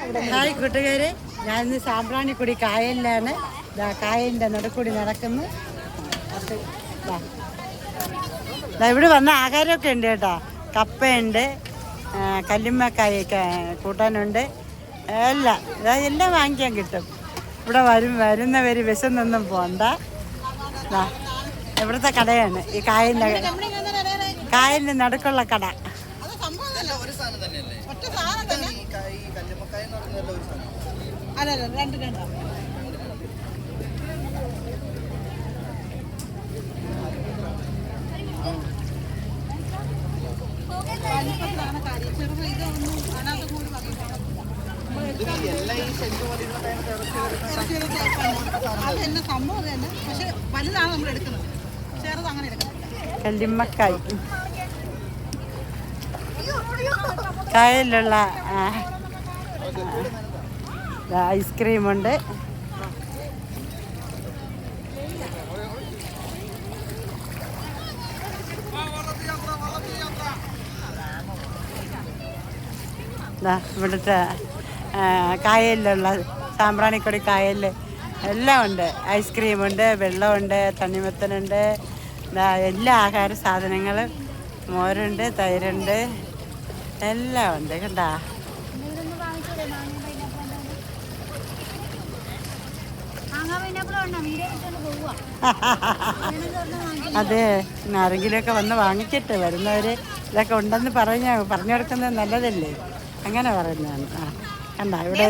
Hi കൂട്ടുകാരെ, ഞാൻ ഇന്ന് സാമ്പ്രാണിക്കുടി കായലിലാണ്. കായലിൻ്റെ നടുക്കൂടി നടക്കുന്നു. ഇവിടെ വന്ന ആഹാരമൊക്കെ ഉണ്ട് കേട്ടോ. കപ്പയുണ്ട്, കല്ലുമ്മക്കായൊക്കെ കൂട്ടാനുണ്ട്, എല്ലാം വാങ്ങിക്കാൻ കിട്ടും. ഇവിടെ വരുന്നവർ വിശന്നൊന്നും പോകണ്ട. ഇവിടുത്തെ കടയാണ് ഈ കായലിൻ്റെ നടുക്കുള്ള കട. കല്ലുമ്മക്കായ് കായലിലുള്ള ഐസ്ക്രീമുണ്ട്. ഇവിടുത്തെ കായലിലുള്ള സാമ്പ്രാണിക്കൊടി കായലിൽ എല്ലാം ഉണ്ട്. ഐസ്ക്രീമുണ്ട്, വെള്ളമുണ്ട്, തണ്ണിമത്തനുണ്ട്, എല്ലാ ആഹാര സാധനങ്ങളും, മോരുണ്ട്, തൈരുണ്ട്, എല്ലാം ഉണ്ട് കണ്ടാ. അതെ, ആരെങ്കിലുമൊക്കെ വന്ന് വാങ്ങിച്ചിട്ട് വരുന്നവർ ഇതൊക്കെ ഉണ്ടെന്ന് പറഞ്ഞു കൊടുക്കുന്നത് നല്ലതല്ലേ, അങ്ങനെ പറയുന്നതാണ്. കണ്ട ഇവിടെ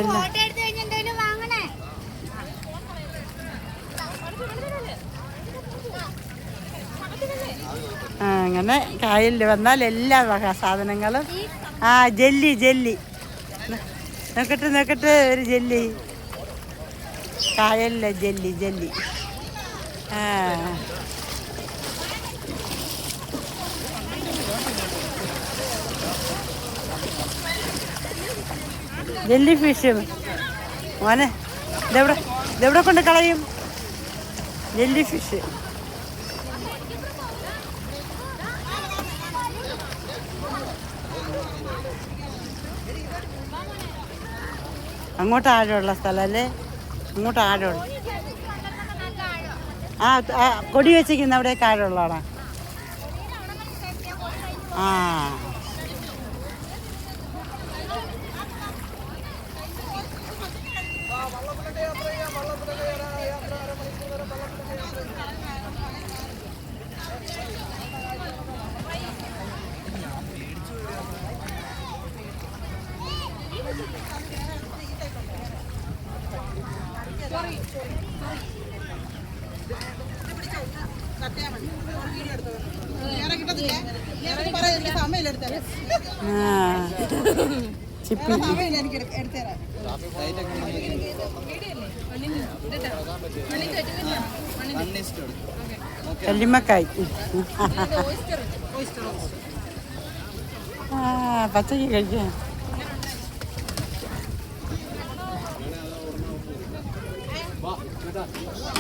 അങ്ങനെ കായലിൽ വന്നാൽ എല്ലാ വക സാധനങ്ങളും. ജെല്ലി നോക്കട്ടെ ഒരു ജെല്ലി, കായലിലെ ജെല്ലി. ജെല്ലി ഫിഷ് മോനെ, ഇതെവിടെ കൊണ്ട് കളയും? Jelly fish. അങ്ങോട്ട് ആഴമുള്ള സ്ഥലമല്ലേ, അങ്ങോട്ട് ആഴമുള്ള. കൊടി വെച്ചിരിക്കുന്ന അവിടേക്ക് ആഴമുള്ളതാണോ? കല്ലുമ്മക്കായ് പച്ചക്ക് കഴിക്കാം.